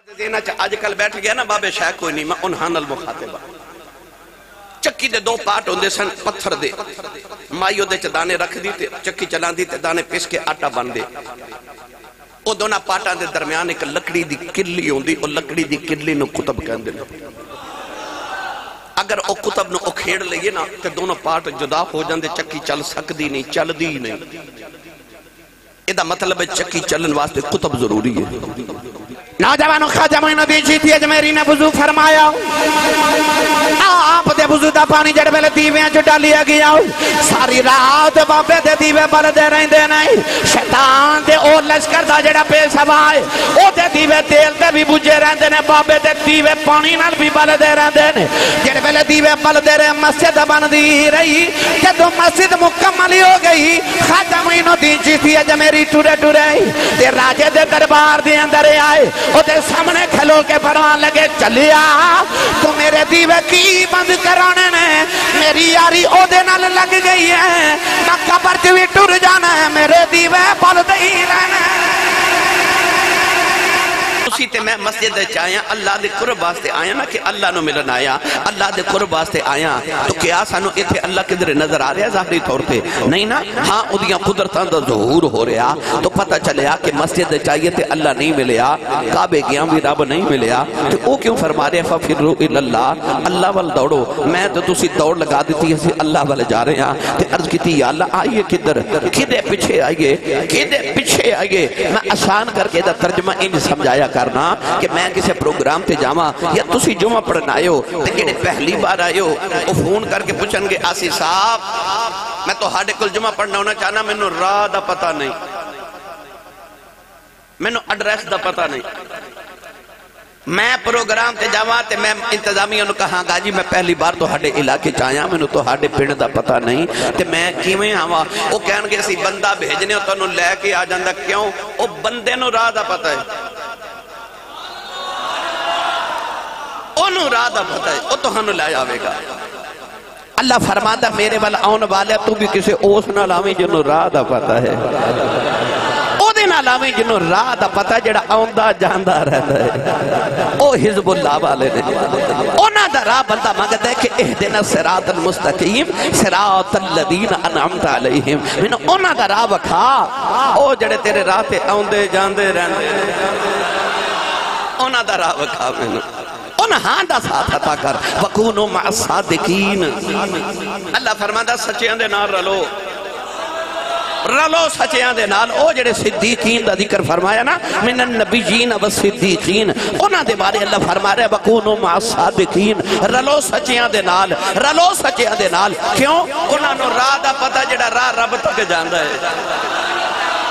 دینا آج کل بیٹھ گیا نا بابے شاہ کوئی نہیں میں انہاں نال مخاطبہ چکی دے دو پارٹ ہوندے سن پتھر دے مائیو دے چ دانے رکھ دی تے چکی چلان دی تے دانے پیس کے آٹا بن دے او دونا پارٹاں دے درمیان ایک لکڑی دی کلی ہوندی او لکڑی دی کلی نو کتب کہندے نے اگر او کتب نو او کھیڑ لئیے نا تے دونوں پارٹ جدا ہو جاندے چکی چل سکدی نہیں چل دی نہیں ادا مطلب ہے چکی چلن واسطے کتب ضروری ہے نوجوانوں خواجہ معین الدین چشتی اجمیری نے وضو فرمایا آپ دے وضو دا پانی جڑ ویلے دیویاں چ ڈالیا گیا ساری رات بابے دے دیوے بلدے رہندے نہیں شیطان دے او لشکر دا جڑا بے سوائے او دے دیوے تیل تے بھی بجھے رہندے نے بابے دے دیوے پانی نال بھی بلدے رہندے نے جڑ ویلے دیوے بلدے رہے مسجد بندی رہی جدوں مسجد مکمل ہو گئی خواجہ معین الدین چشتی اجمیری ٹرے ٹرے تے راجے دے دربار دے اندر آئے او دے سامنے کھلو کے فرمان لگے چلیا تو میرے دیوے کی بند کرانے نے میری یاری او دے نال لگ گئی ہے میں قبر چوی ٹر جانا ہے میرے دیوے بل دہی رہنا اسی تے میں مسجد چاہیاں اللہ دے قرب واسطے آیا نا کہ اللہ نو ملن آیا اللہ دے قرب واسطے آیا تو کیا سانو ایتھے اللہ کدھر نظر آ رہا ظاہری طور تے نہیں نا ہاں ادیاں قدرتان دا ظہور ہو رہا تو پتہ چلیا کہ مسجد چاہیے تے اللہ نہیں ملیا کعبے گیاں بھی رب نہیں ملیا تو او کیوں فرما رہے فَفِرُّوا إِلَى اللَّهِ اللہ وال دوڑو میں تو تسی دوڑ لگا دیتی ہے اللہ وال جا رہے ہیں تے عرض کیتی یا اللہ آئیے کدھر کدھے پیچھے آئیے میں آسان کر کے دا ترجمہ انج سمجھایا کرنا کہ میں کسے پروگرام تے جاما یا تسی جمعہ پڑھنا آئے ہو تے جڑے پہلی بار آئے ہو وہ فون کر کے پوچھن گے آسی صاحب میں تو ہاڑے کل جمعہ پڑھنا ہونا چاہنا میں نو راہ دا پتہ نہیں میں نو ایڈریس دا پتہ نہیں میں پروگرام تے جاما تے میں انتظامیہ نو کہاں گا جی میں پہلی بار تو ہاڑے علاقے چاہیا میں نو تو ہاڑے پنڈ دا پتہ نہیں تے میں کیویں آواں وہ کہن گے سی بندہ بھیجنے ہو تو نو لے کے آ جاندہ کیوں وہ بندے نو راہ دا پتہ ہے انہوں راہ دا پتہ ہے وہ تو ہنو لے آوے گا اللہ فرماتا میرے والا آن والے تو بھی کسے اوس نہ لاویں جنہوں راہ دا پتہ ہے او دے نہ لاویں جنہوں راہ دا پتہ ہے جڑا آندہ جاندہ رہتا ہے او حزب اللہ والے نے اونا دا راہ بندہ مانگتا ہے کہ اہدنا صراط المستقیم صراط الذین انعمت علیہم میں نے اونا دا راہ بکھا او جڑے تیرے راہ تے آندے جاندے رہندے اونا دا راہ بکھا میں نے ہاں دا ساتھ عطا کر وَقُونُوا مَعَ الصَّادِقِينَ اللہ فرماتا سچیاں دے نال رلو سچیاں دے نال او جڑے صدیقین دا ذکر فرمایا نا من النبیین والصدیقین انہاں دے بارے اللہ فرما رہے وَقُونُوا مَعَ الصَّادِقِينَ رلو سچیاں دے نال کیوں انہاں نو راہ دا پتہ جڑا راہ رب تک جاندا ہے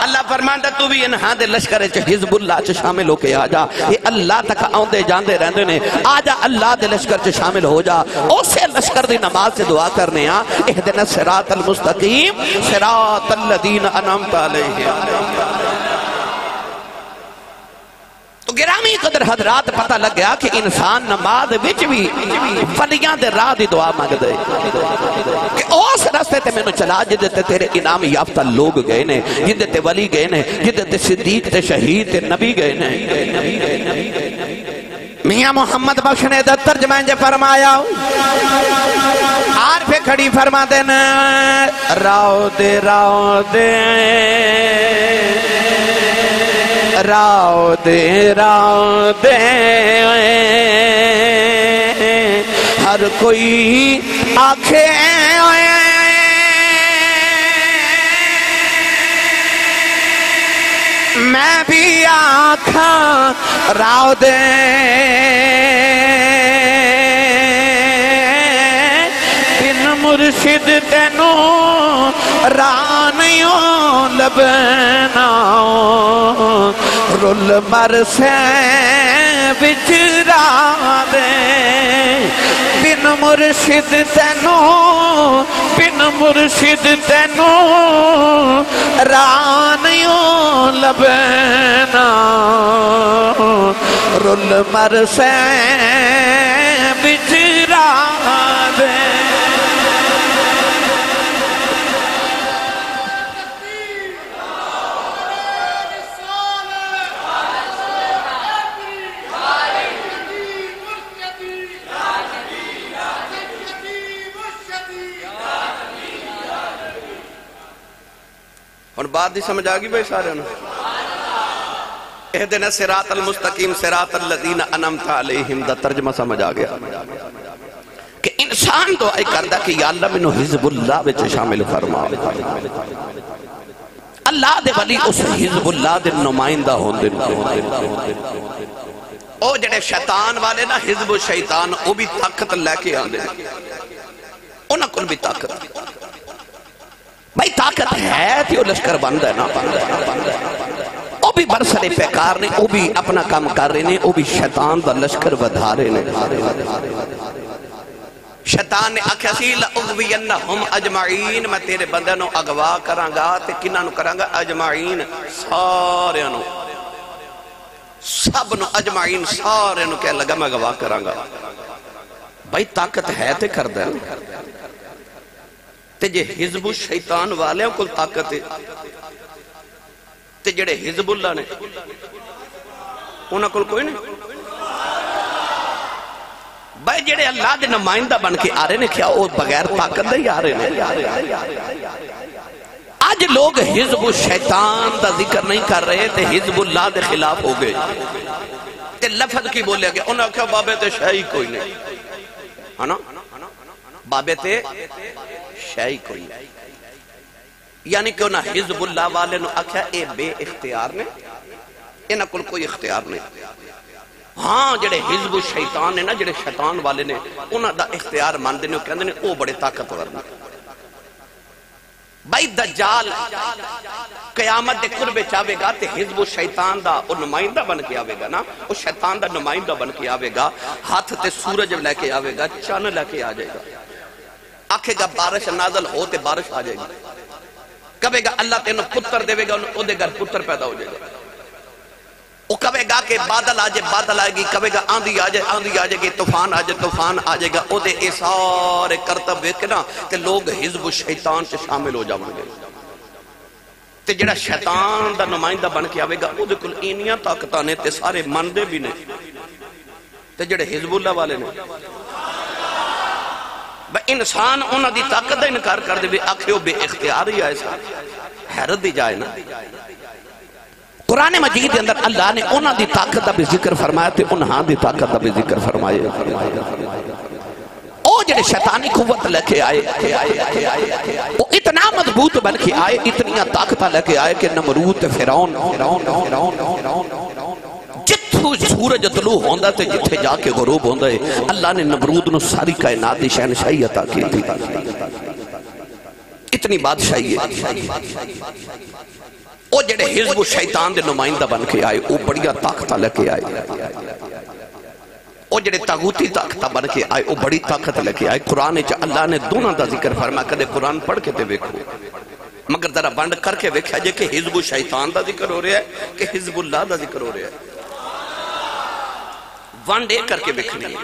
اللہ فرماندا تو بھی انہاں دے لشکر حزب اللہ چ شامل ہو کے آ جا یہ اللہ تک آندے جاندے رہندے نے آ جا اللہ دے لشکر چ شامل ہو جا اسے لشکر دی نماز سے دعا کرنے آ اہدنا الصراط المستقیم صراط الذین انعمت علیہم تو گرامی قدر حضرات پتہ لگ گیا کہ انسان نماز وچ بھی ولیاں دے راہ دی دعا مانگ دے کہ اس راستے تے میں نو چلا جدے تے تیرے انعام یافتہ لوگ گئے نے جدے تے ولی گئے نے جدے تے صدیق تے شہید تے نبی گئے نے میاں محمد بخش نے دا ترجمہ انجے فرمایا عارف کھڑی فرما دینا راو دے ہر کوئی آنکھیں میں بھی آنکھاں راو دے بن مرشد تینوں رانیوں لبنا رول مرسے بچرا دے بن مرشد تینوں رانیوں لبنا رول مرسے بچرا دے اور بات دی سمجھ آگی بھائی سارے انہوں اہدنا صراط المستقیم صراط الذین انعمت علیہم دا ترجمہ سمجھ آگیا کہ انسان دعائی کردہ کہ یا اللہ منو حزب اللہ وچ شامل فرما اللہ دے ولی اس حزب اللہ دے نمائندہ ہون دے او جڑے شیطان والے نا حزب الشیطان او بھی طاقت لے کے آن دے انہاں کل بھی طاقت بھائی طاقت ہے تھی وہ لشکر بند ہے نا وہ بھی برسر پیکار نے وہ بھی اپنا کام کر رہے نے وہ بھی شیطان دا لشکر ودھا رہے نے شیطان نے آکھا سی لَأُغْوِيَنَّهُمْ اجمعین میں تیرے بندے نو اغوا کرانگا تے کنہ نو کرانگا اجمعین سارے نو سب نو اجمعین سارے نو کہہ لگا میں اغوا کرانگا بھائی طاقت ہے تے کر دے تے جے حزب الشیطان والے کل طاقت ہے تے جڑے حزب اللہ نے انہاں کل کوئی نہیں بھائی جڑے اللہ دے نمائندہ بن کے آ رہے نے کیا وہ بغیر طاقت دے آ رہے نے آج لوگ حزب الشیطان دا ذکر نہیں کر رہے تے حزب اللہ دے خلاف ہو گئے تے لفظ کی بولے گئے انہاں کیا بابے تے شاہی کوئی نہیں ہے نا بابے تے شاہی کوئی نہیں یعنی کہ انہاں حزب اللہ والے نو آکھا اے بے اختیار نے انہاں کل کوئی اختیار نہیں ہاں جڑے حزب الشیطان نے نا جڑے شیطان والے نے انہاں دا اختیار ماندے نے کہندے نے او بڑے طاقتور نے بھائی دجال قیامت دے قربے چاہے گا تے حزب الشیطان دا او نمائندہ بن کے آوے گا نا او شیطان دا نمائندہ بن کے آوے گا ہاتھ تے سورج لے کے آوے گا چاند لے کے آ جائے گا آکھے گا بارش نازل ہو تے بارش آ جائے گی کہے گا اللہ تینوں پتر دے گا او دے گھر پتر پیدا ہو جائے گا وہ کہے گا کہ بادل آ جائے بادل آئے گی کہے گا آندھی آ جائے گی طوفان آ جائے طوفان آ جائے گا او دے اے سارے کرتب ویکنا کہ لوگ حزب الشیطان سے شامل ہو جاؤں گے تے جڑا شیطان دا نمائندہ بن کے آوے گا او دے کل اینیاں طاقتاں نے تے سارے مندے بھی نے تے جڑے حزب اللہ والے نے انسان انہاں دی طاقت دا انکار کر دے بھی آکھے بے اختیار ہی آئے سا حیرت دی جائے نا قرآن مجید کے اندر اللہ نے انہاں دی طاقت دا بھی ذکر فرمایا تے انہاں دی طاقت دا بھی ذکر فرمایا او جڑے شیطانی قوت لے کے آئے وہ اتنا مضبوط بن کے آئے اتنیاں طاقتہ لے کے آئے کہ نمرود فرعون جتھو سورج طلوع ہوندہ تے جتھے جا کے غروب ہوندہ ہے اللہ نے نمرود نو ساری کائنات دی شہنشاہی عطا کی تھی اتنی بادشاہی ہے او جڑے حزب الشیطان دے نمائندہ بن کے آئے او بڑیا طاقتہ لے کے آئے او جڑے تاغوتی طاقتہ بن کے آئے او بڑی طاقت لے کے آئے قرآن چا اللہ نے دونوں دا ذکر فرما کدے قرآن پڑھ کے تے ویکھو مگر ذرا بند کر کے ویکھا جے کہ حزب الشیطان دا ذکر ہو رہا ہے کہ حزب اللہ دا ذکر ہو رہا ہے ون ڈے کر کے بکھنی ہے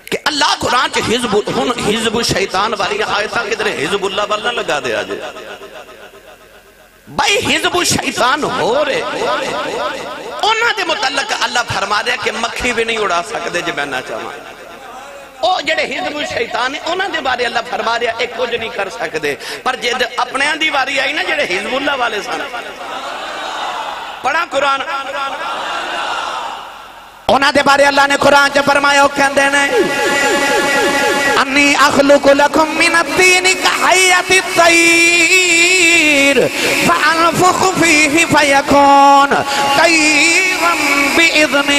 کہ اللہ قرآن چے حزب الشیطان والی آیتاں کدھر حزب اللہ والا لگا دے آجے بھائی حزب الشیطان ہو رہے انہاں دے متعلق اللہ فرما رہے کہ مکھی بھی نہیں اڑا سکتے جو میں نہ چاہاں او جڑے حزب الشیطان ہیں انہاں دے بارے اللہ فرما رہے ایک کچھ نہیں کر سکتے پر جد اپنے دی باری آئی نا جڑے حزب اللہ والے سن پڑھا قرآن انہاں دے بارے اللہ نے قرآن چا فرمایا کہندے نہیں انی اخلق لکم من الدین کحیت الطیر فانفخ فیہ فیکون طیرا باذن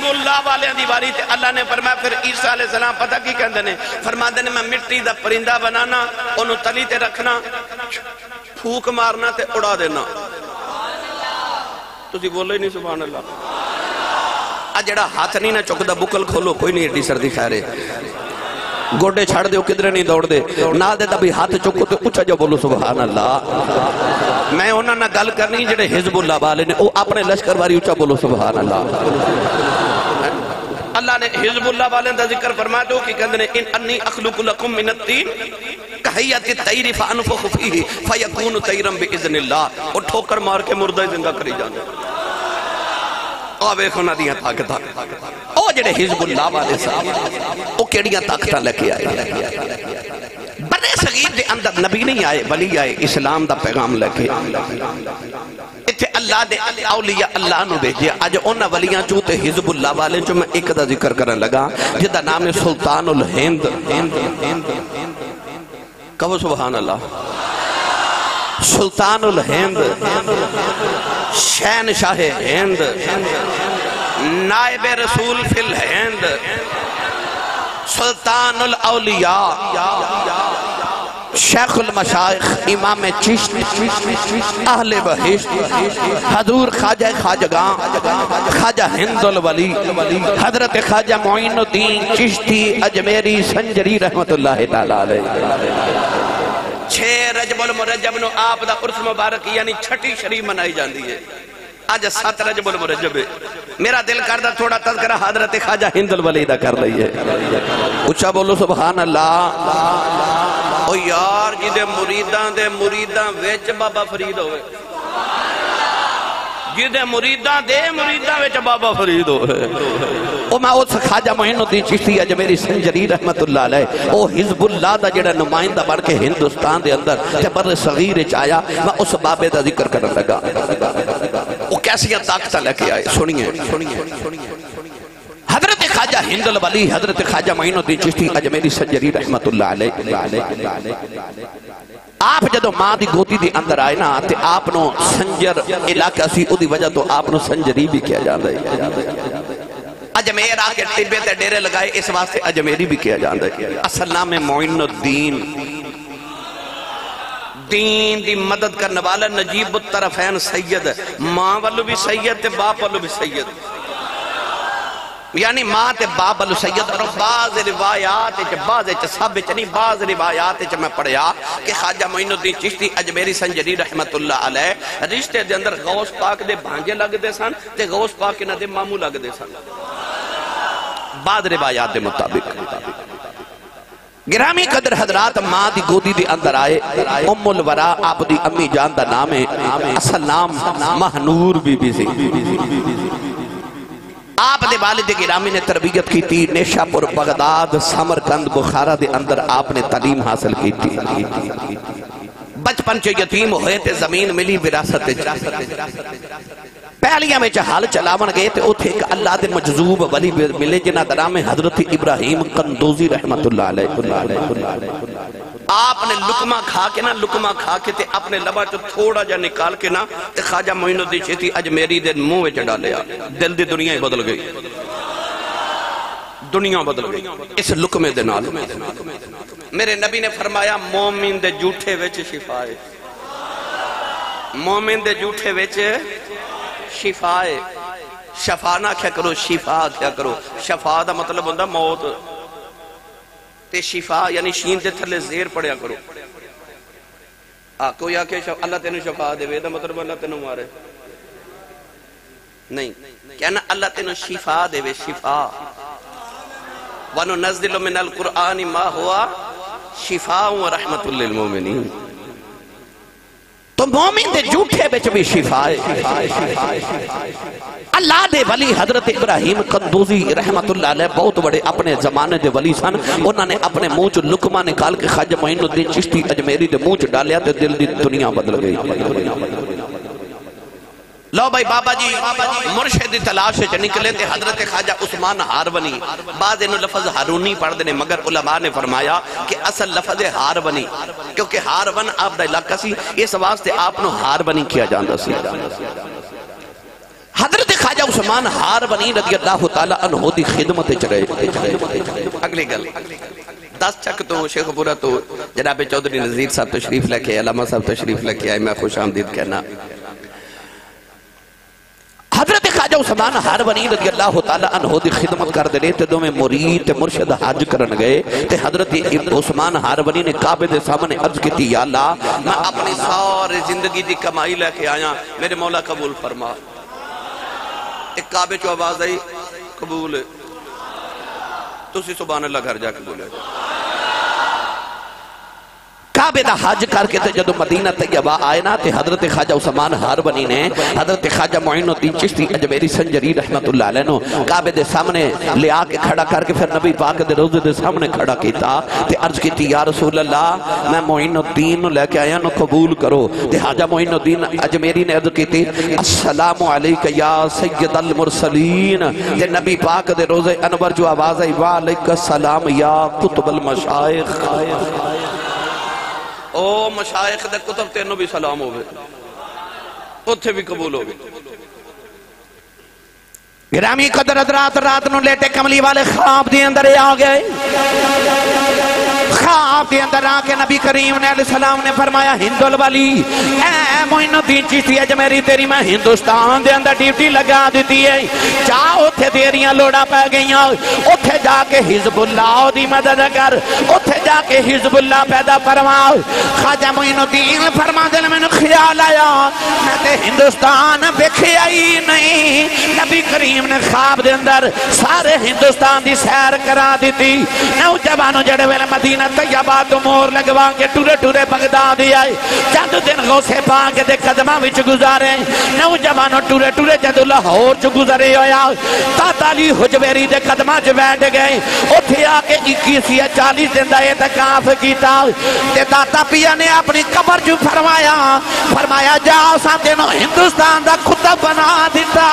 اللہ دیواری تے اللہ نے فرمایا پھر عیسیٰ علیہ السلام پتہ کی کہندے نے فرما دے نے میں مٹی دا پرندہ بنانا انہوں تلی تے رکھنا پھوک مارنا تے اڑا دینا تو بولے ہی نہیں سبحان اللہ جڑا ہاتھ نہیں نہ چکدا بکل کھولو کوئی نہیں ایڈی سردی خیرے گوڑے چھڑ دے کدھر نہیں دوڑ دے نہ دے تبھی ہاتھ چکو تو اچھا جو بولو سبحان اللہ میں انہوں نے گل کرنی جڑے حزب اللہ والے نے وہ اپنے لشکر واری اچھا بولو سبحان اللہ اللہ نے حزب اللہ والے دا ذکر فرمایا تو کہ کہندے نے ان انی اخلق لکم من الطین کحیت الطیر فانفخ فیہ فیکون طیرا باذن اللہ اور ٹھوکر مار کے مردہ زندہ کری جانے آوے کھونا دیا طاقتہ او جڑے حزب اللہ والے صاحب او کیڑیاں طاقتہ لکے آئے برے صغیر دے اندر نبی نہیں آئے ولی آئے اسلام دا پیغام لکے اتھے اللہ دے اولیاء اللہ نو بھیجے آج انہا ولیاں چوتے حزب اللہ والے جو میں ایک دا ذکر کرنے لگا جدہ نام سلطان الہند کہو سبحان اللہ سلطان الہند شہنشاہ ہند نائب رسول فی الہند سلطان الاولیاء شیخ المشائخ امام چشت اہل بہشت حضور خواجہ خواجگاں خواجہ ہند الولی حضرت خواجہ معین الدین چشتی اجمیری سنجری رحمت اللہ تعالیٰ علیہ 6 رجب المرجب نو آپ دا عرس مبارک یعنی چھٹی شریف منائی جاندی ہے آج 7 رجب المرجب ہے میرا دل کردہ تھوڑا تذکرہ حضرت خواجہ ہند الولی دا کر لئیے اچھا بولو سبحان اللہ او یار جی دے مریداں ویچ بابا فرید ہوئے جی دے مریداں ویچ بابا فرید ہوئے او میں اس خواجہ معین الدین چشتی اجمیری سنجری رحمت اللہ علیہ او حزب اللہ دا جڑا نمائندہ بڑھ کے ہندوستان دے اندر تے بر صغیر چایا میں اس بابے دا ذکر کرنے لگا وہ کیسی طاقتہ لے کے آئے سنیے حضرت خواجہ ہند الولی حضرت خواجہ معین الدین چشتی اجمیری سنجری رحمت اللہ علیہ آپ جدو ماں دی گوتی دی اندر آئے نا تے آپ نو سنجر علاقہ سی او دی وجہ تو آپ نو سنجری بھی کیا جاندہ ہے اجمیر آگے ٹبے تے ڈیرے لگائے اس واسطے اجمیری بھی کیا جاندہ ہے اصل نام معین الدین دین دی مدد کرنے والا نجیب الطرفین سید ماں والو بھی سید تے باپ والو بھی سید یعنی ماں تے باپ والو سید اور بعض روایات میں پڑھیا کہ خواجہ معین الدین چشتی اجمیری سنجری رحمت اللہ علیہ رشتے دے اندر غوث پاک دے بھانجے لگ دے سن تے غوث پاک کے نہ دے مامو لگ دے سن بعض روایات دے مطابق گرامی قدر حضرات ماں دی گودی دے اندر آئے ام الورا آپ دی امی جان دا نام ہے اصل نام مہنور بی بی سی آپ دے والد گرامی نے تربیت کی تھی نیشہ پور بغداد سمرکند بخارا دے اندر آپ نے تعلیم حاصل کی تھی بچپن چو یتیم ہوئے تے زمین ملی وراثت پہلیاں میں حال چلاون گئے تے اوتھے ایک اللہ دے مجذوب ولی ملے جنہ درام حضرت ابراہیم قندوزی رحمت اللہ علیہ آپ نے لکمہ کھا کے تے اپنے لبا چو تھوڑا جا نکال کے نا تے خواجہ معین الدین چشتی اجمیری دے منہ وچ ڈالیا دل دی دنیا ہی بدل گئی اس لکمے دے نال میرے نبی نے فرمایا مومن دے جھوٹے وچ شفا ہے مومن دے جھوٹے وچ شفا ہے شفا نہ کیا کرو شفا کیا کرو شفا دا مطلب ہوندہ موت تے شفا یعنی شین دے تھلے زیر پڑیا کرو کوئی آکے اللہ تینو شفا دے وے دا مطلب اللہ تینو مارے نہیں کہنا اللہ تینو شفا دے وے شفا وَنُنَزِّلُ مِنَ الْقُرْآنِ مَا هُوَ شِفَاءٌ وَرَحْمَةٌ لِّلْمُؤْمِنِينَ تو مومن دے جھوٹے بچ بھی شفا ہے اللہ دے ولی حضرت ابراہیم قندوزی رحمت اللہ علیہ بہت بڑے اپنے زمانے دے ولی سن انہوں نے اپنے منہ چو لکمہ نکال کے خواجہ معین الدین چشتی اجمیری دے منہ چو ڈالیا تے دل دی دنیا بدل گئی لو بھائی بابا جی مرشد تلاش سے نکلے تھے حضرت خواجہ عثمان ہارونی بعض انہوں لفظ ہارونی پڑھ دینے مگر علماء نے فرمایا کہ اصل لفظ ہارونی کیونکہ ہارون آپ دا علاقہ سی اس واسطے آپ نو ہارونی کیا جاندہ سی حضرت خواجہ عثمان ہارونی رضی اللہ تعالیٰ عنہ دی خدمت چرے اگلی گل 10 چک تو شیخ پورا تو جناب چودھری نذیر صاحب تشریف لے کے علامہ صاحب تشریف لے کے آئے میں خوش آمدید کہنا حضرت خواجہ عثمان ہارونی رضی اللہ تعالیٰ عنہ دی خدمت کر دے تے دو میں مرید مرشد حج کرن گئے تے حضرت عثمان ہارونی نے کعبے دے سامنے عرض کی تھی یا اللہ میں اپنی ساری زندگی دی کمائی لے کے آیا میرے مولا قبول فرما ایک کعبے چو آواز آئی قبول ہے تو سی سبحان اللہ گھر جا قبول ہے کعبے دا حج کر کے جدو مدینہ طیبہ آئے نا تے حضرت خواجہ عثمان ہاربنی نے حضرت خواجہ معین الدین چشتی اجمیری سنجری رحمت اللہ علیہ نو کعبے دے سامنے لے آ کے کھڑا کر کے پھر نبی پاک دے روزے دے سامنے کھڑا کیتا تے عرض کیتی یا رسول اللہ میں معین الدین نو لے کے آیا نو قبول کرو تے خواجہ معین الدین اجمیری نے عرض کیتی السلام علیکہ یا سید المرسلین تے نبی پاک دے روزے انور جو آواز ہے وعلیکہ السلام یا کتب المشائخ او مشائخ دے کتب تینوں بھی سلام ہوئے اتھے بھی قبول ہوئے گرامی قدر حضرات رات نو لیٹے کملی والے خواب دی اندر آ گئے خواب دی اندر آ کے نبی کریم نے علیہ السلام نے فرمایا ہند الولی اے معین الدین چشتی اجمیری تیری میں ہندوستان دے اندر ڈیوٹی لگا دیتی ہے جاؤ اتھے دیریاں لوڑا پہ گئیاں اتھے جا کے حزب اللہ دی مدد کر اتھے جا کے حزب اللہ پیدا فرماؤ خواجہ معین الدین فرما دل میں خیال آیا میں تے ہندوستان بکھے آئی نہیں نبی کریم نے خواب دے اندر سارے ہندوستان دی سیر کرا دیتی نوجوانوں جڑے ویلے مدینہ طیبہ تو مور لگوا کے ٹورے ٹورے بغداد آئے چند دن غوث پاک دے قدمہ وچ گزارے نوجوانوں ٹورے ٹورے جد لاہور چ گزرے ہویا داتا علی حجویری دے قدمہ چ بیٹھ گئے اتھے آ کے 21 یا 40 دن دا اعتکاف کیتا تے داتا پیا نے اپنی قبر جو فرمایا جاؤ ساتھ نو ہندوستان دا خطب بنا دیتا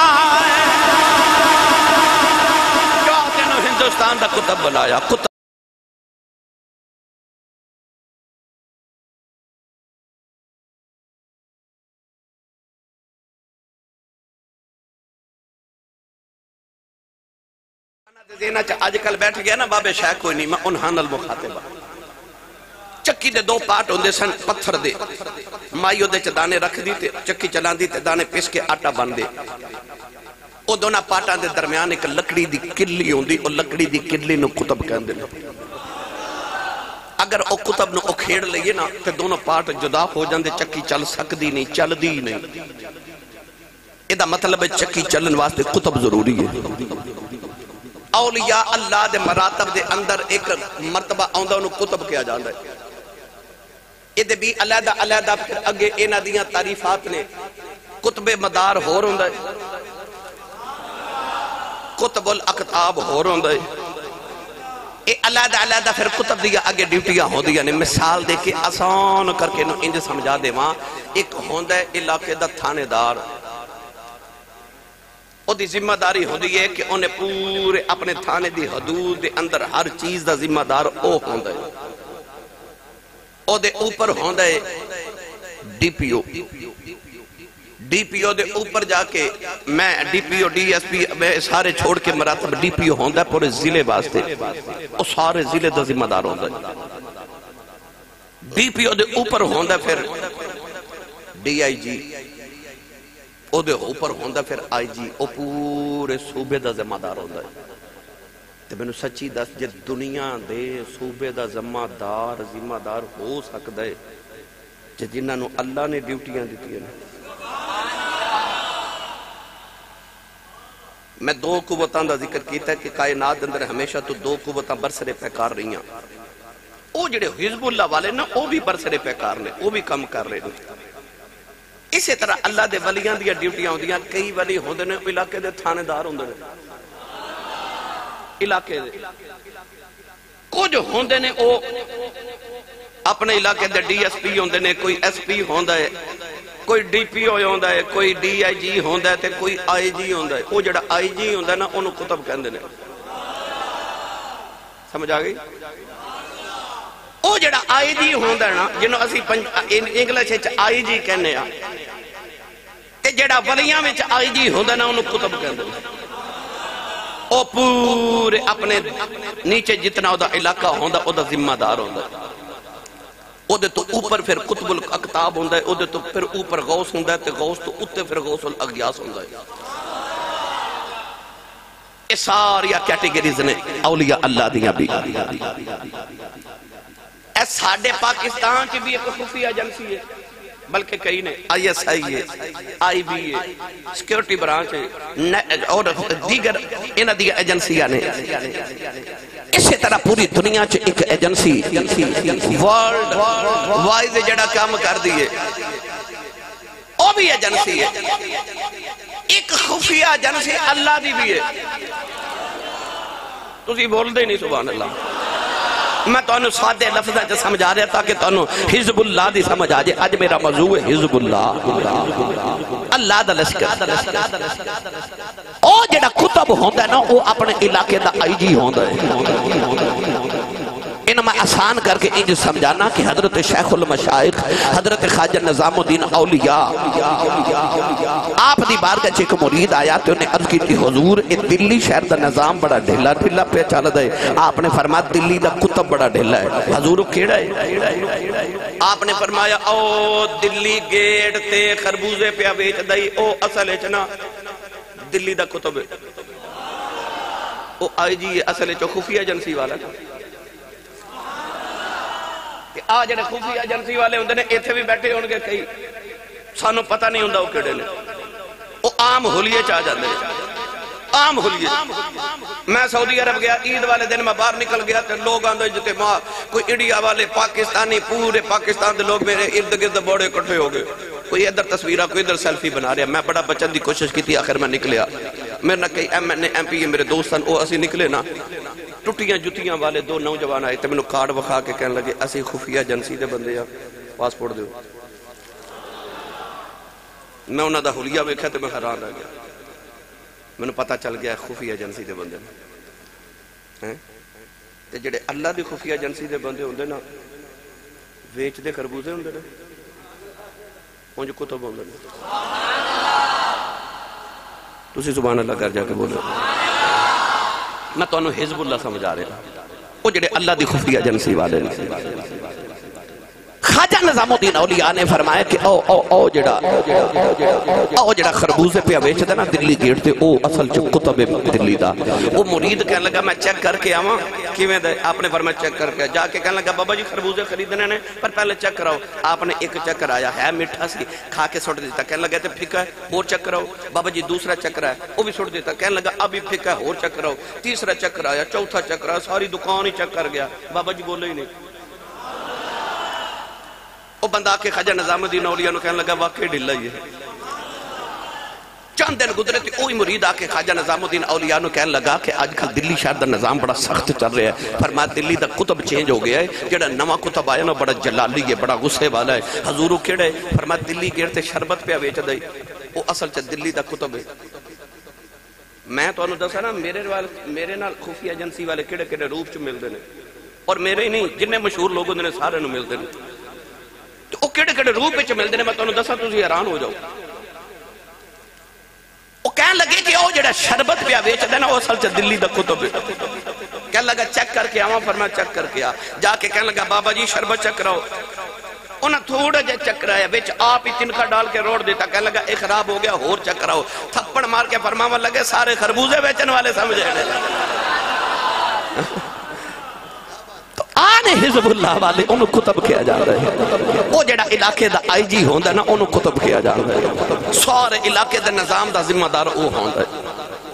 ہندوستان دا کتب بنایا کتب دینا چاہ آج کل بیٹھ گیا نا بابے شاہ کوئی نہیں میں انہاں نال مخاطبہ چکی دے دو پارٹ ہوندے سن پتھر دے مائیو دے چ دانے رکھ دی تے چکی چلان دی تے دانے پیس کے آٹا بن دے او دونا پارٹاں دے درمیان ایک لکڑی دی کلی ہوندی او لکڑی دی کلی نو کتب کہندے نے اگر او کتب نو او کھیڑ لئیے نا تے دونوں پارٹ جدا ہو جاندے چکی چل سکدی نہیں چل دی نہیں ادا مطلب ہے چکی چلن واسطے کتب ضروری ہے اولیاء اللہ دے مراتب دے اندر ایک مرتبہ آندہ انہوں کتب کیا جاندہ ہے ادھے بھی علیحدہ علیحدہ پھر اگے اینا دیاں تعریفات نے کتب مدار ہو رہا ہے کتب الاقتاب ہو رہا ہے اے علیحدہ علیحدہ پھر کتب دیا اگے ڈیوٹیاں ہو دیا نے مثال دے کے آسان کر کے انج سمجھا دے وہاں ایک ہوندہ ہے علاقے دا تھانے دار او دی ذمہ داری ہو دی ہے کہ انہیں پورے اپنے تھانے دی حدود دے اندر ہر چیز دا ذمہ دار او ہوندہ ہے او دے اوپر ہوندہ ہے D P O D P او دے اوپر جا کے میں D P O D S P میں سارے چھوڑ کے مراتب ڈی پی او ہوندہ ہے پورے ضلع واسطے او سارے ضلع دا ذمہ دار ہوندہ ہے ڈی پی او دے اوپر ہوندہ ہے پھر ڈی آئی جی او دے اوپر ہوندہ پھر آئی جی او پورے صوبے دا ذمہ دار ہوندہ ہے تے میں نے سچی دس جے دنیا دے صوبے دا ذمہ دار ہو سکتا ہے جے جنہاں نو اللہ نے ڈیوٹیاں دیتی ہیں میں دو قوتاں دا ذکر کیتا ہے کہ کائنات اندر ہمیشہ تو دو قوتاں برسرے پیکار رہی ہیں او جڑے حزب اللہ والے نا او بھی برسرے پیکار نے او بھی کم کر رہے ہیں اسی طرح اللہ دے ولیاں دیا ڈیوٹیاں ہوندیاں کئی ولی ہوندے نے علاقے دے تھانے دار ہوندے نے علاقے دے کچھ ہوندے نے او اپنے علاقے دے ڈی ایس پی ہوندے نے کوئی ایس پی ہوندہ ہے کوئی ڈی پی او ہوندہ ہے کوئی ڈی آئی جی ہوندہ ہے تے کوئی آئی جی ہوندہ ہے او جڑا آئی جی ہوندہ ہے نا انہوں کتب کہندے نے سمجھ آگئی او جڑا آئی جی ہوندہ ہے نا جنہوں اسی انگلش آئی جی کہنے ہیں تے جڑا ولیاں میں آئی جی ہوندہ ہے نا انہوں کتب کہندے ہیں او پورے اپنے نیچے جتنا او دا علاقہ ہوندہ او دا ذمہ دار ہوندہ ہے او دے تو اوپر پھر قطب الاقتاب ہوندہ ہے او دے تو پھر اوپر غوث ہوندہ ہے تے غوث تو اتے پھر غوث الاغیاس ہوندہ ہے یہ ساریا کیٹیگریز نے اولیاء اللہ دیا بھی اے ساڑھے پاکستان کی بھی ایک خفیہ ایجنسی ہے بلکہ کئی نے آئی ایس آئی ہے آئی بی ہے سیکیورٹی برانچ ہے اور دیگر انہ دیگر ایجنسیاں نے اسی طرح پوری دنیا چ ایک ایجنسی ورلڈ وائز جڑا کام کر دیئے وہ بھی ایجنسی ہے، ایک خفیہ ایجنسی اللہ دی بھی ہے۔ تسی بول دے نہیں سبحان اللہ۔ میں تو انہوں سادے لفظہ جو سمجھا رہا تھا کہ تو انہوں حزب اللہ دی سمجھ آجے۔ آج میرا موضوع ہے حزب اللہ، اللہ دا لشکر۔ او جڑا کتب ہوندہ ہے نا وہ اپنے علاقے دا آئی جی ہوندہ ہے۔ انہوں میں آسان کر کے انجھ سمجھانا کہ حضرت شیخ المشائخ حضرت خواجہ نظام الدین اولیاء آپ دی بارگاہ چ ایک مرید آیا تو انہیں عرض کی تھی حضور دلی شہر دا نظام بڑا ڈھیلا ڈھیلا پہ چل دے۔ آپ نے فرمایا دلی دا کتب بڑا ڈھیلا ہے۔ حضور کیڑا ہے؟ آپ نے فرمایا او دلی گیٹ تے خربوزے پہ بیچ دائی او اصل اچنا دلی دا کتب ہے۔ او آئی جی اصل اچو خفیہ ایجنسی والا کہ آج جڑے خفیہ ایجنسی والے ہوندے نے ایتھے بھی بیٹھے ہون گے کئی سانو پتہ نہیں ہوندا او کیڑے نے، او عام حلیے چاہ جاندے عام حلیے۔ میں سعودی عرب گیا عید والے دن میں باہر نکل گیا تو لوگ آندے جتے ماں کوئی انڈیا والے پاکستانی پورے پاکستان دے لوگ میرے ارد گرد بڑے اکٹھے ہو گئے، کوئی ادھر تصویرہ کوئی ادھر سیلفی بنا رہا۔ میں بڑا بچن دی کوشش کی تھی، آخر میں نکلیا۔ میرے نہ کئی M N A M P میرے دوستان او اسی نکلے نا ٹوٹیاں جتیاں والے دو نوجوان آئے تھے، میں نے کارڈ وکھا کے کہنے لگے اسی خفیہ ایجنسی دے بندے ہیں، پاسپورٹ دیو۔ میں انہاں دا حلیہ ویکھیا تے میں حیران رہ گیا، میں نے پتہ چل گیا خفیہ ایجنسی دے بندے ہیں تے جڑے اللہ دی خفیہ ایجنسی دے بندے ہوندے نا ویچ دے خربوزے ہوندے نا اونج کتب ہوندے نا۔ تسی سبحان اللہ کر جا کے بولو۔ میں تو انہوں حزب اللہ سمجھا رہا ہوں، وہ جڑے اللہ دی خفیہ ایجنسی والے نے۔ خواجہ نظام الدین اولیاء نے فرمایا کہ او جڑا خربوزے پہ بیچ دے نا دلی گیٹ تے او اصل چ کتب دلی دا۔ وہ مرید کہنے لگا میں چیک کر کے آواں کیویں دے؟ آپ نے فرمایا چیک کر کے جا کے کہنے لگا بابا جی خربوزے خریدنے نے پر پہلے چیک کراؤ۔ آپ نے ایک چیک کرایا ہے میٹھا سی کھا کے سٹ دیتا، کہنے لگا تے پھیکا ہے اور چیک کراؤ۔ بابا جی دوسرا چیک کرایا وہ بھی سٹ دیتا، کہنے لگا ابھی پھیکا ہے اور چیک کراؤ۔ تیسرا چیک کرایا، چوتھا چیک کرایا، ساری دکان ہی چیک کر گیا، بابا جی بولے ہی نہیں۔ وہ بندہ کے خواجہ نظام الدین اولیاء نے کہنے لگا واقعی ڈھلا ہی ہے۔ چند دن گزرے تھے اوہی مرید آ کے خواجہ نظام الدین اولیاء نے کہنے لگا کہ آج کل دلی شہر دا نظام بڑا سخت چل رہا ہے، فرمایا دلی دا کتب چینج ہو گیا ہے، جڑا نواں کتب آیا نا بڑا جلالی ہے، بڑا غصے والا ہے۔ حضور کیڑا ہے؟ فرمایا دلی گیٹ تے شربت پہ بیچ دے، وہ اصل چ دلی دا کتب ہے۔ میں تو انہوں دسا نا میرے نال خفیہ ایجنسی والے کیڑے کیڑے روپ چ ملتے ہیں، اور میرے ہی نہیں جنہیں مشہور لوگ ہوندے نے سارے نوں ملتے ہیں، تو وہ کیڑے کیڑے روپ وچ ملتے ہیں میں تانوں دسا تسی حیران ہو جاؤ۔ وہ کہنے لگے کہ وہ جڑا شربت پہ بیچدا نا وہ اصل چ دلی دا کتب ہے۔ کہنے لگا چیک کر کے آواں، فرمایا چیک کر کے آ۔ جا کے کہنے لگا بابا جی شربت چیک کراؤ۔ انہاں تھوڑا جا چیک کرایا، وچ آپ ہی تنخواہ ڈال کے روڑ دیتا، کہنے لگا اے خراب ہو گیا اور چیک کراؤ۔ تھپڑ مار کے فرماون لگے سارے خربوزے بیچن والے سمجھے نے۔ آنے حزب اللہ والے انہوں کتب کیا جا رہے ہیں، وہ جڑا علاقے دا آئی جی ہوندہ نا انہوں کتب کیا جا رہے ہیں، سارے علاقے دا نظام دا ذمہ دار وہ ہوندہ ہے۔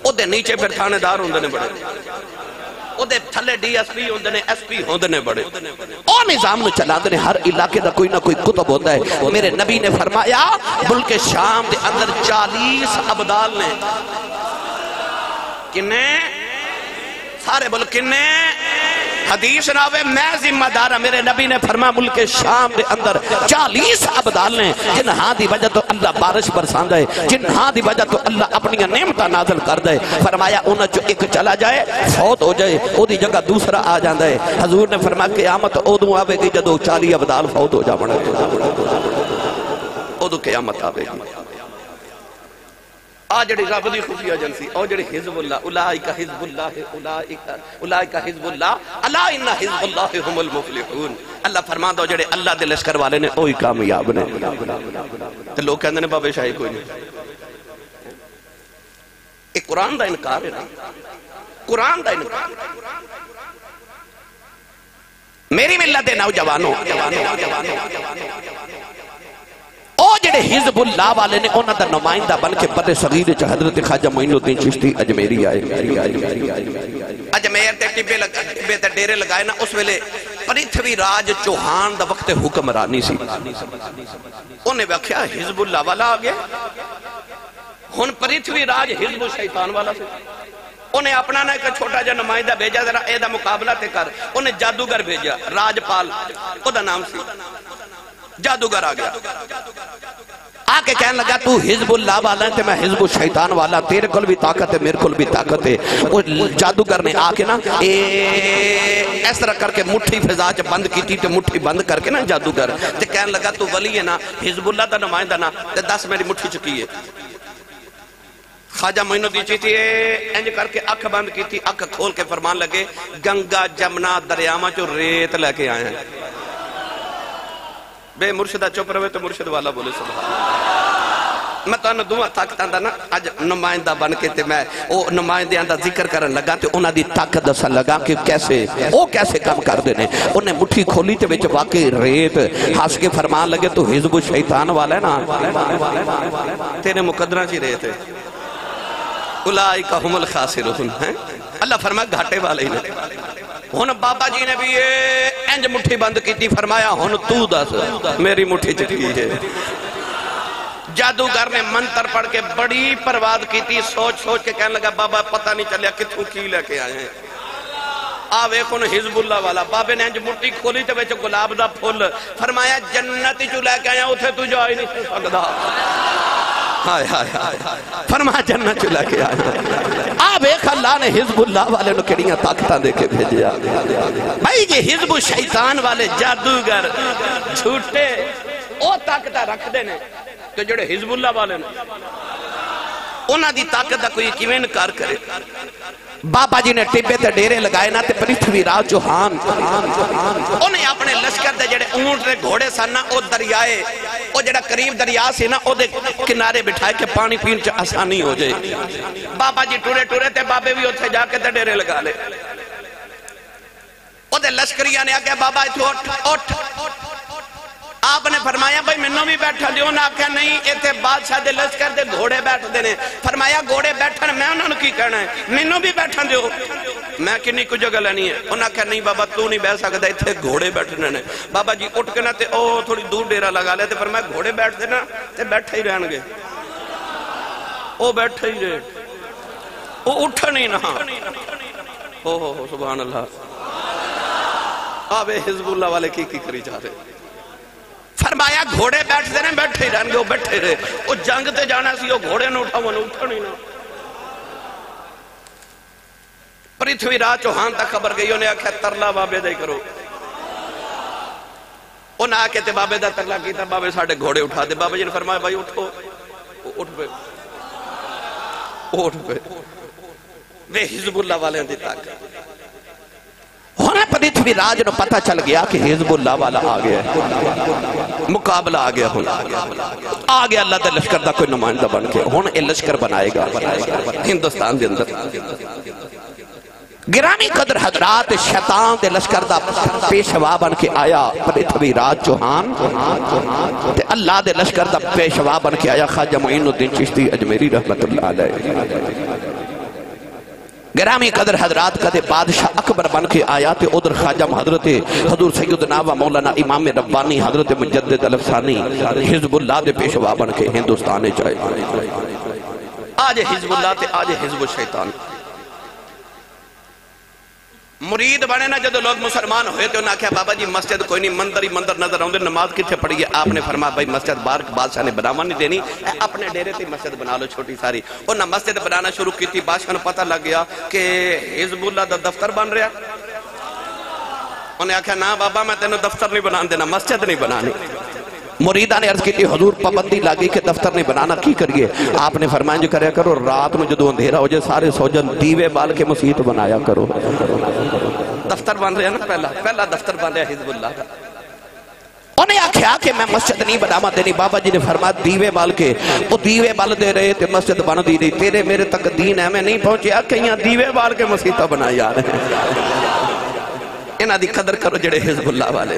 وہ دے نیچے پھر تھانے دار ہوندے نے بڑے، وہ دے تھلے ڈی ایس پی ہوندے نے ایس پی ہوندے نے بڑے، اور نظام نو چلا دے ہر علاقے دا کوئی نہ کوئی کتب ہوتا ہے۔ میرے نبی نے فرمایا ملک شام دے اندر 40 عبدال نے، کنے سارے بول کنے حدیث ناوے میں ذمہ دارا، میرے نبی نے فرمایا ملک شام دے اندر 40 عبدال نے جن ہاں دی وجہ تو اللہ بارش برسان دے، جن ہاں دی وجہ تو اللہ اپنی نعمتہ نازل کر دے۔ فرمایا انہاں جو ایک چلا جائے فوت ہو جائے او دی جگہ دوسرا آ جاندہ ہے۔ حضور نے فرمایا قیامت اودوں آوے گی جدو 40 عبدال فوت ہو جا بڑھے، اودوں قیامت آوے گی۔ آجڑی رب دی خفیہ ایجنسی او جڑی حزب اللہ، اولئک حزب اللہ، اولئک حزب اللہ، الا ان حزب اللہ هم المفلحون۔ اللہ فرماندا جڑے اللہ دے لشکر والے نے اوہی کامیاب نے۔ تے لوگ کہندے نے بابے شاہی کوئی نہیں، ایک قرآن دا انکار ہے نا، قرآن دا انکار۔ میری ملت نوجوانوں او جڑے حزب اللہ والے نے انہاں دا نمائندہ بن کے بر صغیر چ حضرت خواجہ معین الدین چشتی اجمیری آئے۔ اجمیر کنیر تے ٹبے تے ڈیرے لگائے نا اس ویلے پرتھوی راج چوہان دا وقت حکمرانی سی انہیں وکھیا حزب اللہ والا آ گیا ہن پرتھوی راج حزب الشیطان والا سی انہیں اپنا نا ایک چھوٹا جا نمائندہ بھیجا ذرا اے دا مقابلہ تے کر انہیں جادوگر بھیجا راجپال او دا نام سی جادوگر آ گیا آکے کہنے لگا تو حزب اللہ والا ہے تے میں حزب الشیطان والا تیرے کل بھی طاقت ہے میرے کل بھی طاقت ہے وہ جادوگر نے آکے نا اس طرح کر کے مٹھی فضا چ بند کی تھی تے مٹھی بند کر کے نا جادوگر تے کہنے لگا تو ولی ہے نا حزب اللہ دا نمائندہ نا تے 10 میری مٹھی چکی ہے خواجہ معین الدین چشتی انج کر کے اکھ بند کی تھی اکھ کھول کے فرمان لگے گنگا جمنا دریاواں چو ریت لے کے آئے ہیں بے مرشدہ چپ رہے تو مرشد والا بولے سبحان میں تو انہوں دعا طاقتاں دا نا آج نمائندہ بن کے تے میں او نمائندیاں دا ذکر کرن لگا تے انہاں دی طاقت دسن لگا کہ کیسے کام کر دینے انہیں مٹھی کھولی تے وچ واقعی ریت ہاس کے فرمان لگے تو حزب الشیطان والا ہے نا تیرے مقدرہ چی ریت ہے اولئک هم الخاسرون ہیں اللہ فرمایا گھاٹے والے ہی نے ہن بابا جی نے بھی انج مٹھی بند کی تھی فرمایا ہن تو دس میری مٹھی چکی ہے جادوگر نے منتر پڑھ کے بڑی پرواد کی تھی سوچ کے کہنے لگا بابا پتہ نہیں چلیا کتھوں کی لے کے آئے ہیں آوے کن حزب اللہ والا بابے نے انج مٹھی کھولی تے وچ گلاب دا پھول فرمایا جنت چو لے کے آیا اتھے تو جا ہی نہیں سکدا فرما جنت چلا کے آیا آپ ایک اللہ نے حزب اللہ والے نو کڑیاں طاقتاں دے کے بھیجیا بھائی یہ حزب الشیطان والے جادوگر جھوٹے او طاقتہ رکھ دینے کہ جڑے حزب اللہ والے نے انہاں دی طاقت دا کوئی کیویں انکار کرے بابا جی نے ٹبے تے ڈیرے لگائے نا تے پرتھوی راج چوہان انہیں اپنے لشکر دے جڑے اونٹ دے گھوڑے سن نا او دریائے او جڑا قریب دریا سی نا او دے کنارے بٹھائے کہ پانی پین چ آسانی ہو جائے بابا جی ٹورے تے بابے بھی اتھے جا کے تے ڈیرے لگا لے او دے لشکریاں نے آگیا بابا اتھو اٹھ آپ نے فرمایا بھائی منوں بھی بیٹھا دیو نا آکھا نہیں ایتھے بادشاہ دے لشکر دے گھوڑے بیٹھ دینے فرمایا گھوڑے بیٹھن میں انہوں نے کی کہنا ہے منوں بھی بیٹھا دیو میں کنی کو جگہ لینی ہے انہوں نے کہا نہیں بابا تو نہیں بیٹھ سکتا ایتھے گھوڑے بیٹھنے نے بابا جی اٹھ کے نا تے او تھوڑی دور ڈیرہ لگا لے تے فرمایا گھوڑے بیٹھ دینا تے بیٹھے ہی رہن گے او بیٹھے ہی رہے او اٹھا نہیں نہا ہو سبحان اللہ آبے حزب اللہ والے کی کری جا رہے فرمایا گھوڑے بیٹھ دینے بیٹھے ہی رہن گے وہ بیٹھے رہے وہ جنگ تے جانا سی وہ گھوڑے نہ اٹھا وہ نہ اٹھا نہیں نا پرتھوی راج چوہان تک خبر گئی انہیں آکھا ترلا بابے دے کرو انہیں آکے تے بابے دا ترلا کی تھا بابے ساڑھے گھوڑے اٹھا دے بابے جی نے فرمایا بھائی اٹھو اٹھ پہ وہ حزب اللہ والے ہیں دیتا ہونا پرتھوی راج نو پتہ چل گیا کہ حزب اللہ والا آ گیا ہے مقابلہ آ گیا ہونا آ گیا اللہ دے لشکر دا کوئی نمائندہ بن کے ہونا یہ لشکر بنائے گا ہندوستان دے اندر گرامی قدر حضرات شیطان دے لشکر دا پیشوا بن کے آیا پرتھوی راج چوہان تے اللہ دے لشکر دا پیشوا بن کے آیا خواجہ معین الدین چشتی اجمیری رحمت اللہ علیہ گرامی قدر حضرات کدے بادشاہ اکبر بن کے آیا تے ادھر خواجہ حضرت حضور سیدنا و مولانا امام ربانی حضرت مجدد الافسانی حزب اللہ دے پیشوا بن کے ہندوستان چاہے آج حزب اللہ تے آج حزب الشیطان مرید بنے نا جدو لوگ مسلمان ہوئے تھے انہوں نے کہا بابا جی مسجد کوئی نہیں مندر ہی مندر نظر آؤں دے نماز کتھے پڑھی ہے آپ نے فرمایا بھائی مسجد بارک بادشاہ نے بناوا نہیں دینی اپنے ڈیرے تھی مسجد بنا لو چھوٹی ساری انہوں نے مسجد بنانا شروع کی تھی بادشاہ نے پتہ لگ گیا کہ حزب اللہ دا دفتر بن رہا انہیں کہا نا بابا میں تینوں دفتر نہیں بنان دینا مسجد نہیں بنانی مریدہ نے عرض کی تھی حضور پابندی لگی کہ دفتر نہیں بنانا کی کریے آپ نے فرمایا جو کریا کرو رات میں جدو اندھیرا ہو جائے سارے سو جن دیوے بال کے مسیت بنایا کرو دفتر بن رہے ہیں نا پہلا دفتر بن رہا ہے حزب اللہ کا انہیں آکھیا کہ میں مسجد نہیں بناما دینی بابا جی نے فرمایا دیوے بال کے وہ دیوے بال دے رہے تھے مسجد بن دی رہی تیرے میرے تک دین ہے میں نہیں پہنچیا کہیں دیوے بال کے مسیتہ بنائی آ رہے ہیں انہاں دی قدر کرو جڑے حزب اللہ والے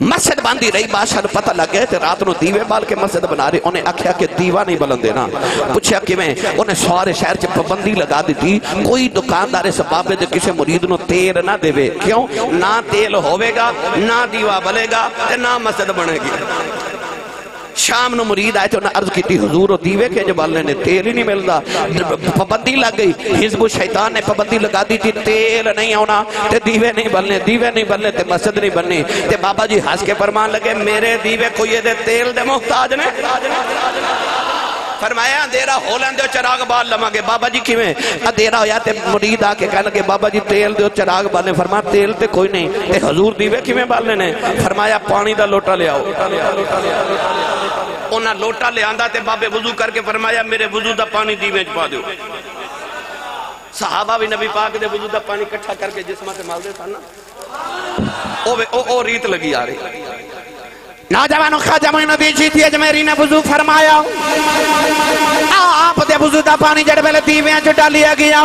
مسجد باندھی رہی بادشاہ نو پتہ لگ گئے تے رات نو دیوے بال کے مسجد بنا رہے انہیں آکھیا کہ دیوہ نہیں بلن دینا پوچھا کہ میں انہیں سوارے شہر چ پابندی لگا دیتی کوئی دکاندار اس بابے دے کسے مرید نو تیل نہ دے کیوں نہ تیل ہوئے گا نہ دیوہ بلے گا تے نہ مسجد بنے گی شام نو مرید آئے تھے انہیں عرض کی تھی حضور و دیوے کے جب اللہ نے تیل ہی نہیں ملتا پابندی لگ گئی حزب و شیطان نے پابندی لگا دی تھی تیل نہیں ہونا تے دیوے نہیں بلنے تے مسجد نہیں بننی تے بابا جی ہنس کے فرمان لگے میرے دیوے کو یہ دے تیل دے محتاج نے فرمایا اندھیرا ہو لیں دیو چراغ بال لما گے بابا جی کیویں اندھیرا ہویا تے مرید آ کے کہنے لگے بابا جی تیل دیو چراغ بالنے فرمایا تیل تے کوئی نہیں تے حضور دیوے کیویں بالنے نے فرمایا پانی دا لوٹا لے آؤ انہاں لوٹا لے آندہ تے بابے وضو کر کے فرمایا میرے وضو دا پانی دیوے چپا دیو صحابہ بھی نبی پاک دے وضو دا پانی کٹھا کر کے جسمہ سے مال دے تھا نا او ریت لگی آ رہی نوجوانوں خواجہ معین الدین چشتی اجمیری نے وضو فرمایا آپ دے وضو دا پانی جڑ ویلے دیویاں چ ڈالیا گیا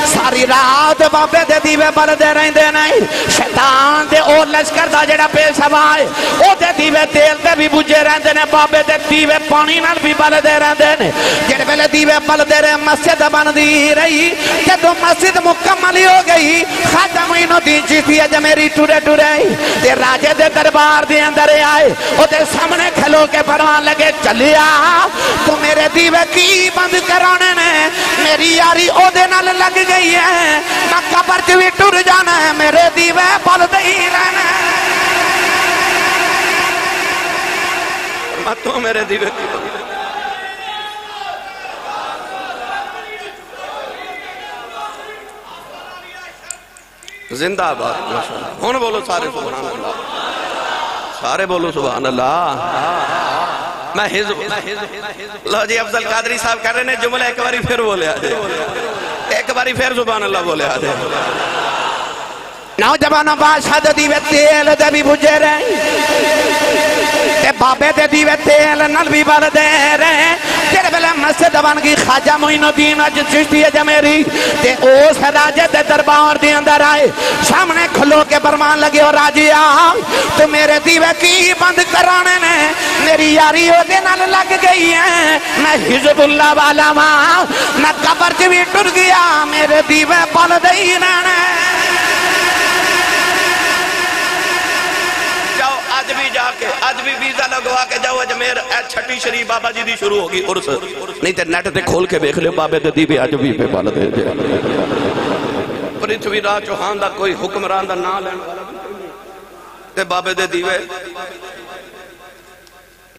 ساری رات بابے دے دیوے بلدے رہندے نہیں شیطان دے او لشکر دا جڑا پیش آئے او دے دیوے تیل تے بھی بجھے رہندے نے بابے دے دیوے پانی نال بھی بلدے رہندے نے جڑ ویلے دیوے بلدے رہے مسجد بندی رہی جدوں مسجد مکمل ہو گئی خواجہ معین الدین چشتی اجمیری ٹرے تے راجے دے دربار دے اندر آئے او دے سامنے کھلو کے فرمان لگے چلیا تو میرے دیوے کی بند کرانے نے میری یاری او دے نال لگ گئی ہے میں قبر چ وی ٹر جانا ہے میرے دیوے بل دئی رہنا میں تو میرے دیوے کی زندہ بات ہون بولو سارے سبحان اللہ سارے بولو سبحان اللہ میں حزب لو جی افضل قادری صاحب کر رہے ہیں جملہ ایک باری پھر بولے آجے ایک باری پھر سبحان اللہ بولے آجے نوجوانوں بادشاہ دے دیوے تیل دے بھی بجھے رہے تے بابے دے دیوے تیل نال بھی بل دے رہے تیرے بلے مسجد بن گئی خواجہ معین الدین چشتی اجمیری تے اس راجے دے دربار دے اندر آئے سامنے کھلو کے فرمان لگے اور راجیا تو میرے دیوے کی بند کرانے نے میری یاری ہو دے نال لگ گئی ہے میں حزب اللہ والا ماں میں قبر چ بھی ٹر گیا میرے دیوے بل دئی رہنے آج بھی جا کے آج بھی ویزا لگوا کے جاؤ اجمیر چھٹی شریف بابا جی دی شروع ہوگی عرس نہیں تے نیٹ تے کھول کے بیکھ لے بابے دے دیوے آج بھی پہ پال دے دے پرتھوی راج چوہان دا کوئی حکمران دا نام لین والا تے بابے دے دیوے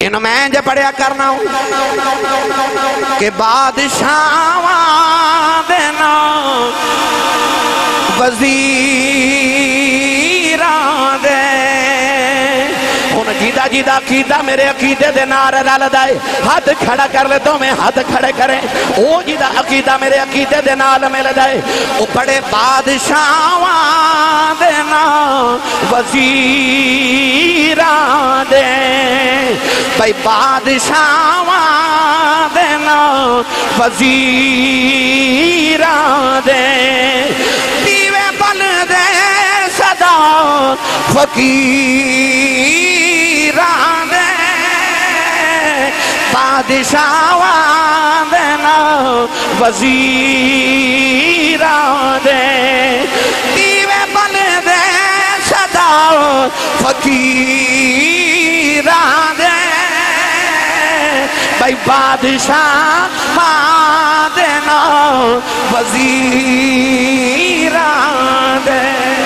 انہوں میں جو پڑھیا کرنا ہوں کہ بادشاہ دینا وزیران دے جیدہ جیدہ عقیدہ میرے عقیدے دے نار رل دائے ہاتھ کھڑا کر لے تو میں ہاتھ کھڑے کریں او جیدہ عقیدہ میرے عقیدے دے نال مل دائے او بڑے بادشاہ دینا وزیران دے بھائی بادشاہ دینا وزیران دے دیوے بل دے صدا فقیر بادشاہ دینا وزیران دے دیوے بل دے صدا فقیران دے بھائی بادشاہ دینا وزیران دے